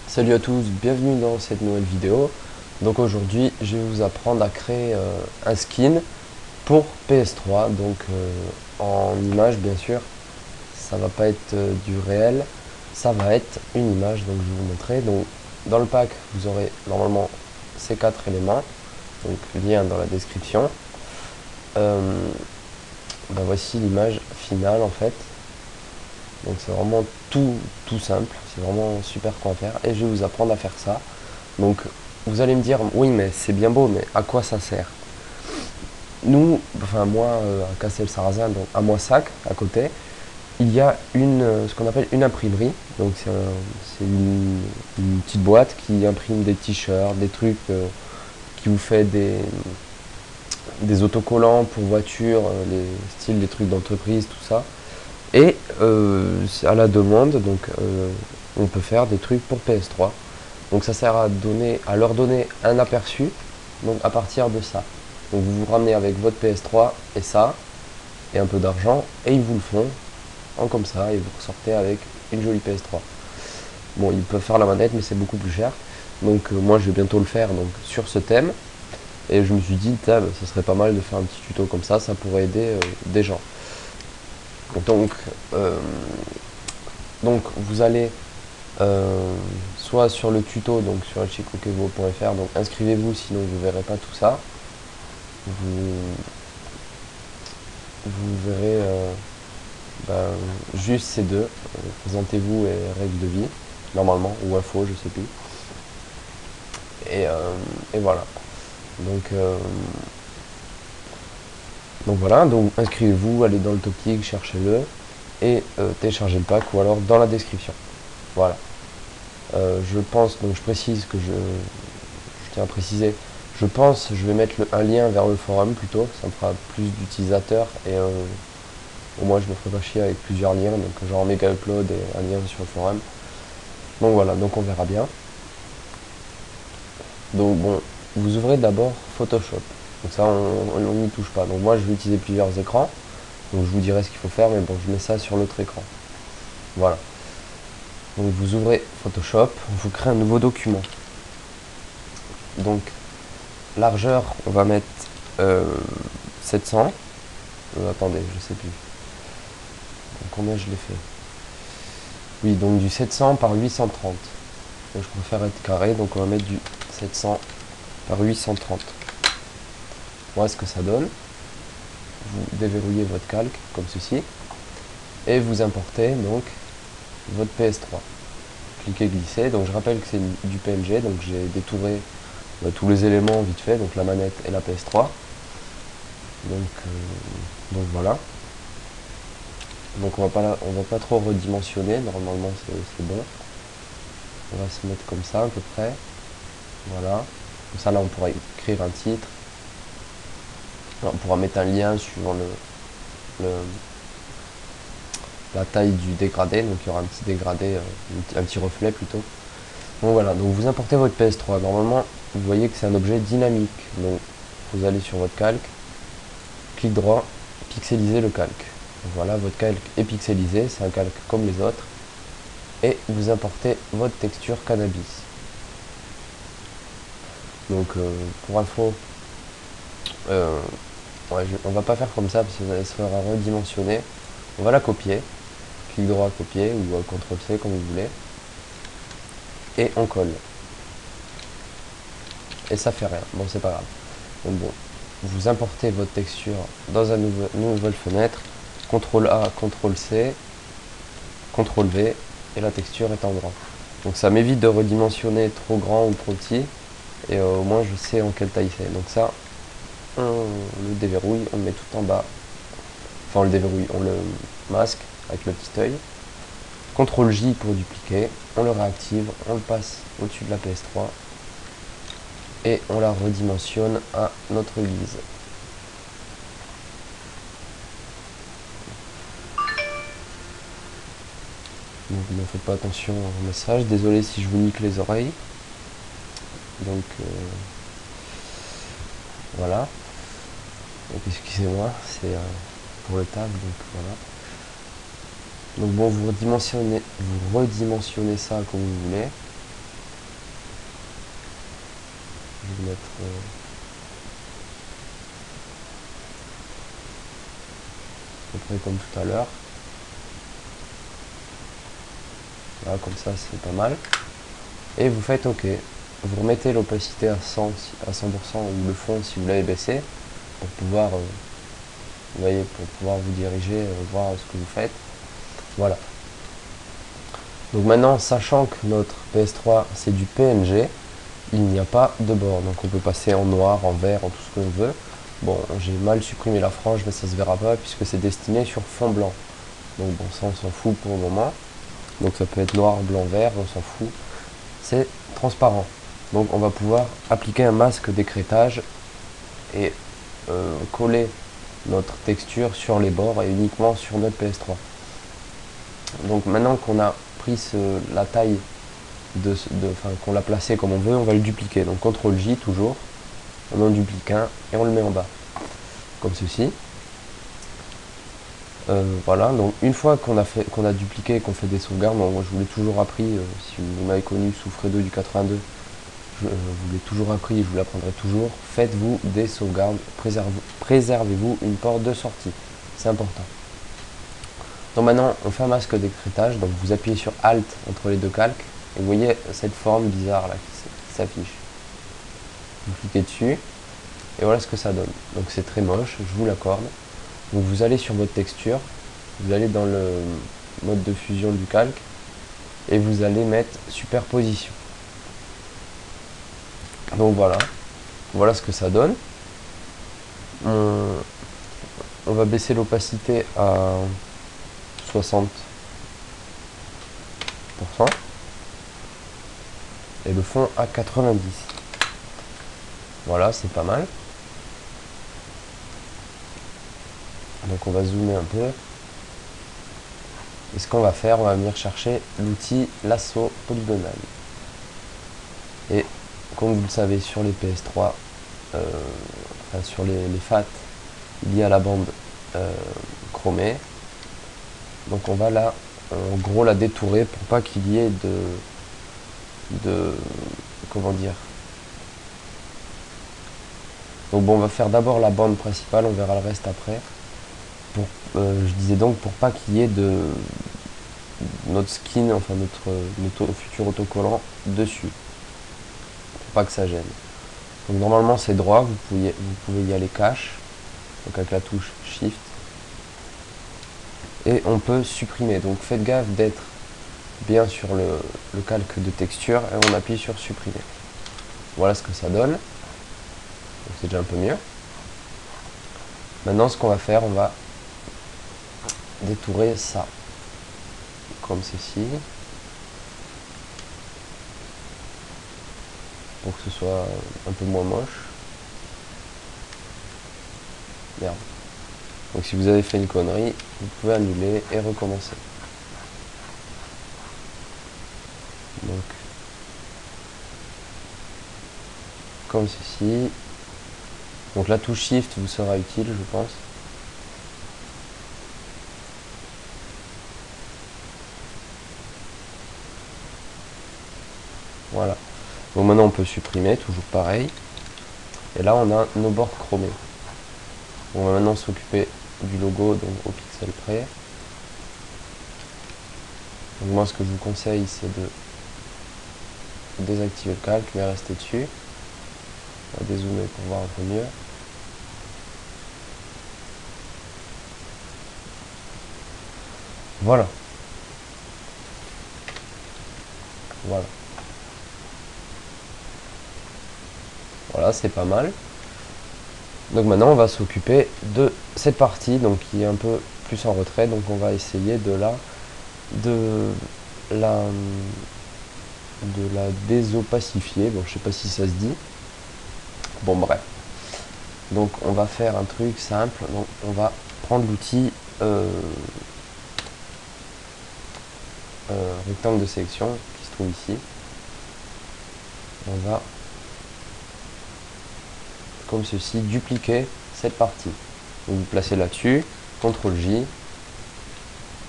Salut à tous, bienvenue dans cette nouvelle vidéo. Donc aujourd'hui je vais vous apprendre à créer un skin pour PS3, donc en image bien sûr. Ça va pas être du réel, ça va être une image, donc je vais vous montrer. Donc dans le pack vous aurez normalement ces quatre éléments, donc lien dans la description. Voici l'image finale en fait. Donc c'est vraiment tout simple, c'est vraiment super quoi faire et je vais vous apprendre à faire ça. Donc vous allez me dire oui mais c'est bien beau mais à quoi ça sert? Nous, enfin moi à Castel-Sarrazin, donc à Moissac à côté, il y a ce qu'on appelle une imprimerie. Donc c'est une petite boîte qui imprime des t-shirts, des trucs, qui vous fait des autocollants pour voitures, les styles, des trucs d'entreprise, tout ça. Et c'est à la demande, donc on peut faire des trucs pour PS3. Donc ça sert à leur donner un aperçu, donc à partir de ça. Donc vous vous ramenez avec votre PS3 et ça, et un peu d'argent, et ils vous le font en comme ça, et vous ressortez avec une jolie PS3. Bon, ils peuvent faire la manette, mais c'est beaucoup plus cher. Donc moi je vais bientôt le faire donc, sur ce thème. Et je me suis dit, ça serait pas mal de faire un petit tuto comme ça pourrait aider des gens. Donc, euh, donc vous allez soit sur le tuto, donc sur chikokevo.fr, donc inscrivez-vous, sinon vous ne verrez pas tout ça. Vous, vous verrez juste ces deux, présentez-vous et règles de vie, normalement, ou info, je sais plus. Et voilà. Donc, donc voilà, donc inscrivez-vous, allez dans le topic, cherchez-le et téléchargez le pack ou alors dans la description. Voilà. Je pense, donc je précise que je tiens à préciser, je pense je vais mettre un lien vers le forum plutôt, ça me fera plus d'utilisateurs et au moins je me ferai pas chier avec plusieurs liens, donc genre méga upload et un lien sur le forum. Donc voilà, donc on verra bien. Donc bon, vous ouvrez d'abord Photoshop, donc ça on n'y touche pas. Donc moi je vais utiliser plusieurs écrans, donc je vous dirai ce qu'il faut faire, mais bon je mets ça sur l'autre écran. Voilà. Donc vous ouvrez Photoshop, vous créez un nouveau document. Donc largeur, on va mettre 700. Attendez, je sais plus. Donc, combien je l'ai fait? Oui, donc du 700 par 830. Donc, je préfère être carré, donc on va mettre du 700 par 830. Voilà ce que ça donne. Vous déverrouillez votre calque comme ceci et vous importez donc votre PS3. Cliquez glisser. Donc je rappelle que c'est du PNG, donc j'ai détouré tous les éléments vite fait, donc la manette et la PS3. Donc voilà. Donc on va pas trop redimensionner, normalement c'est bon. On va se mettre comme ça à peu près. Voilà. Comme ça là on pourra écrire un titre. On pourra mettre un lien suivant la taille du dégradé. Donc il y aura un petit dégradé, un petit reflet plutôt. Donc voilà, donc vous importez votre PS3. Normalement, vous voyez que c'est un objet dynamique. Donc vous allez sur votre calque, clic droit, pixeliser le calque. Donc voilà, votre calque est pixelisé, c'est un calque comme les autres. Et vous importez votre texture cannabis. Donc pour info, on va pas faire comme ça parce que ça sera redimensionné. On va la copier, clic droit copier ou CTRL-C comme vous voulez. Et on colle. Et ça fait rien, bon c'est pas grave. Donc bon, vous importez votre texture dans une nouvelle fenêtre, CTRL-A, CTRL-C, CTRL-V, et la texture est en grand. Donc ça m'évite de redimensionner trop grand ou trop petit, et au moins je sais en quelle taille c'est. Donc ça, on le déverrouille, on le met tout en bas, enfin on le déverrouille, on le masque avec le petit œil. CTRL J pour dupliquer, on le réactive, on le passe au-dessus de la PS3, et on la redimensionne à notre guise. Donc ne faites pas attention au message, désolé si je vous nique les oreilles. Donc voilà. Donc excusez-moi, c'est pour le taf, donc voilà. Donc bon, vous redimensionnez ça comme vous voulez. je vais mettre à peu près comme tout à l'heure. Voilà, comme ça c'est pas mal. Et vous faites OK. Vous remettez l'opacité à 100%, ou le fond si vous l'avez baissé, pour pouvoir, vous voyez, pour pouvoir vous diriger, voir ce que vous faites. Voilà. Donc maintenant, sachant que notre PS3 c'est du PNG, il n'y a pas de bord. Donc on peut passer en noir, en vert, en tout ce que l'on veut. Bon, j'ai mal supprimé la frange, mais ça se verra pas puisque c'est destiné sur fond blanc. Donc bon, ça on s'en fout pour le moment. Donc ça peut être noir, blanc, vert, on s'en fout. C'est transparent. Donc on va pouvoir appliquer un masque d'écrêtage et coller notre texture sur les bords et uniquement sur notre PS3. Donc maintenant qu'on a pris la taille qu'on l'a placé comme on veut, on va le dupliquer. Donc CTRL J toujours, on en duplique un et on le met en bas, comme ceci. Voilà, donc une fois qu'on a dupliqué et qu'on fait des sauvegardes, bon, moi je vous l'ai toujours appris, si vous m'avez connu sous Fredo du 82, je vous l'ai toujours appris et je vous l'apprendrai toujours, faites-vous des sauvegardes, préservez-vous une porte de sortie, c'est important. Donc maintenant on fait un masque d'écrêtage, donc vous appuyez sur Alt entre les deux calques, et vous voyez cette forme bizarre là qui s'affiche. Vous cliquez dessus, et voilà ce que ça donne. Donc c'est très moche, je vous l'accorde. Donc vous allez sur votre texture, vous allez dans le mode de fusion du calque et vous allez mettre superposition. Donc voilà ce que ça donne. On va baisser l'opacité à 60% et le fond à 90%. Voilà, c'est pas mal. Donc on va zoomer un peu. Et ce qu'on va faire, on va venir chercher l'outil lasso polygonal. Et comme vous le savez, sur les PS3, enfin sur les FAT, il y a la bande chromée. Donc on va là, en gros, la détourer pour pas qu'il y ait comment dire. Donc bon, on va faire d'abord la bande principale, on verra le reste après. Je disais donc pour pas qu'il y ait de notre skin, enfin notre futur autocollant dessus, pour pas que ça gêne. Donc normalement c'est droit, vous pouvez y aller cache, donc avec la touche Shift, et on peut supprimer. Donc faites gaffe d'être bien sur le calque de texture et on appuie sur supprimer. Voilà ce que ça donne. Donc c'est déjà un peu mieux. Maintenant ce qu'on va faire, on va détourer ça comme ceci pour que ce soit un peu moins moche. Merde. Donc si vous avez fait une connerie, vous pouvez annuler et recommencer. Donc comme ceci. Donc la touche Shift vous sera utile, je pense. Voilà. Donc maintenant on peut supprimer, toujours pareil. Et là on a nos bords chromés. On va maintenant s'occuper du logo, donc au pixel près. Donc moi ce que je vous conseille c'est de désactiver le calque mais rester dessus. On va dézoomer pour voir un peu mieux. Voilà. Voilà. Voilà, c'est pas mal. Donc maintenant on va s'occuper de cette partie donc qui est un peu plus en retrait. Donc on va essayer de la désopacifier. Bon, je sais pas si ça se dit. Bon bref. Donc on va faire un truc simple. Donc on va prendre l'outil rectangle de sélection qui se trouve ici. On va comme ceci dupliquer cette partie. Donc vous placez là-dessus, CTRL J.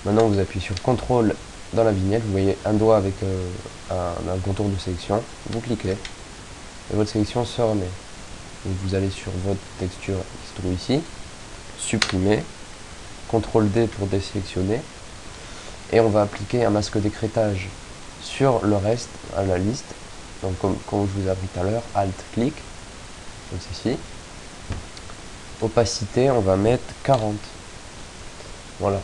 Maintenant vous appuyez sur CTRL dans la vignette, vous voyez un doigt avec un contour de sélection, vous cliquez et votre sélection se remet. Donc vous allez sur votre texture qui se trouve ici, supprimer, CTRL D pour désélectionner, et on va appliquer un masque d'écrêtage sur le reste à la liste. Donc comme je vous ai appris tout à l'heure, Alt-clic, comme ceci. Opacité, on va mettre 40. Voilà.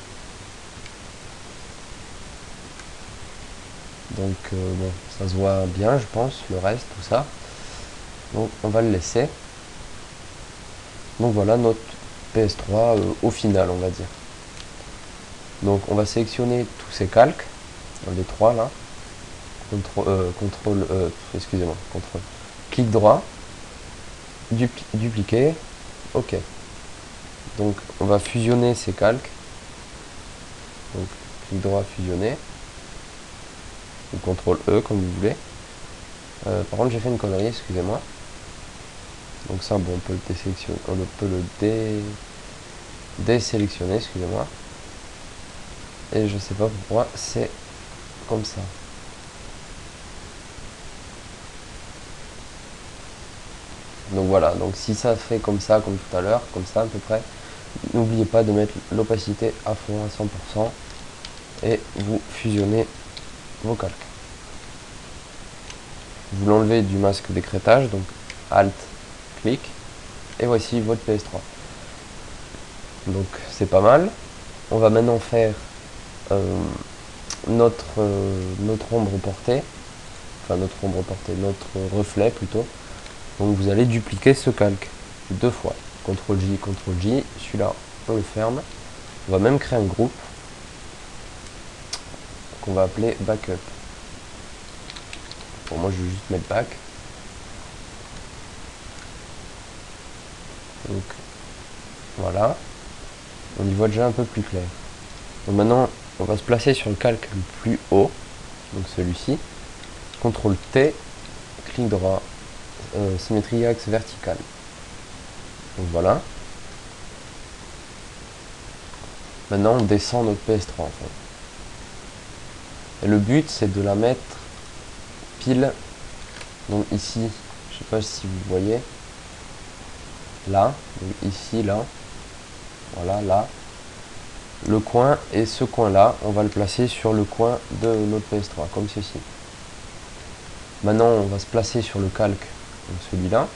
Donc bon, ça se voit bien, je pense, le reste, tout ça. Donc on va le laisser. Donc voilà notre PS3 au final, on va dire. Donc on va sélectionner tous ces calques, les trois là. Excusez-moi, contrôle. Clic droit, dupliquer, ok. Donc on va fusionner ces calques. Donc clic droit, fusionner. Ou CTRL E comme vous voulez. Par contre j'ai fait une connerie, excusez-moi. Donc ça bon, on peut le désélectionner, on peut le désélectionner, excusez-moi. Et je sais pas pourquoi c'est comme ça. Donc voilà, donc si ça fait comme ça, comme tout à l'heure, comme ça à peu près, n'oubliez pas de mettre l'opacité à fond à 100% et vous fusionnez vos calques. Vous l'enlevez du masque d'écrêtage, donc Alt, clic, et voici votre PS3. Donc c'est pas mal. On va maintenant faire notre ombre portée, enfin notre reflet plutôt. Donc vous allez dupliquer ce calque 2 fois. CTRL-J, CTRL-J, celui-là on le ferme. On va même créer un groupe qu'on va appeler backup. Pour moi je vais juste mettre back. Donc voilà. On y voit déjà un peu plus clair. Donc maintenant on va se placer sur le calque le plus haut. Donc celui-ci. CTRL T, clic droit, symétrie axe vertical. Donc voilà. Maintenant on descend notre PS3 en fait. Et le but c'est de la mettre pile, donc ici, je sais pas si vous voyez, là, donc ici, là, voilà, là, le coin, et ce coin là, on va le placer sur le coin de notre PS3, comme ceci. Maintenant on va se placer sur le calque, donc celui-là.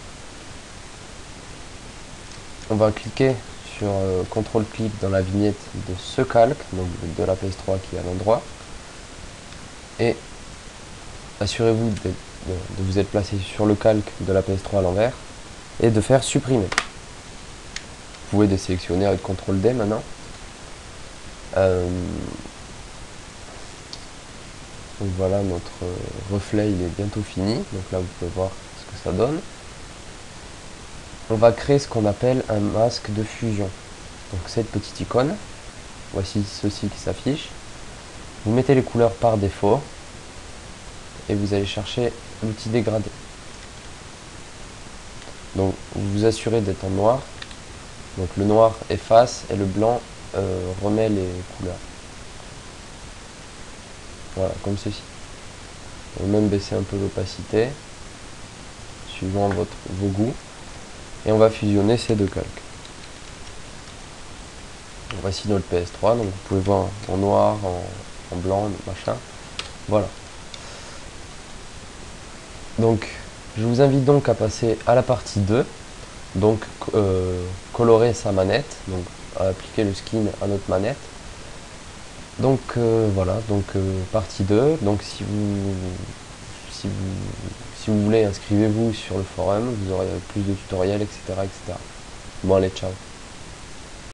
On va cliquer sur CTRL-clic dans la vignette de ce calque, donc de la PS3 qui est à l'endroit. Et assurez-vous de vous être placé sur le calque de la PS3 à l'envers et de faire supprimer. Vous pouvez désélectionner avec CTRL D maintenant. Donc voilà, notre reflet il est bientôt fini. Donc là vous pouvez voir ce que ça donne. On va créer ce qu'on appelle un masque de fusion. Donc cette petite icône, voici ceci qui s'affiche. Vous mettez les couleurs par défaut et vous allez chercher l'outil dégradé. Donc vous vous assurez d'être en noir. Donc le noir efface et le blanc remet les couleurs. Voilà, comme ceci. On va même baisser un peu l'opacité, suivant vos goûts. Et on va fusionner ces deux calques. Voici notre PS3, donc vous pouvez voir en noir, en blanc, machin. Voilà. Donc, je vous invite donc à passer à la partie 2. Donc, colorer sa manette, donc à appliquer le skin à notre manette. Donc voilà, donc partie 2. Donc si vous voulez, inscrivez-vous sur le forum, vous aurez plus de tutoriels, etc. etc. Bon allez, ciao.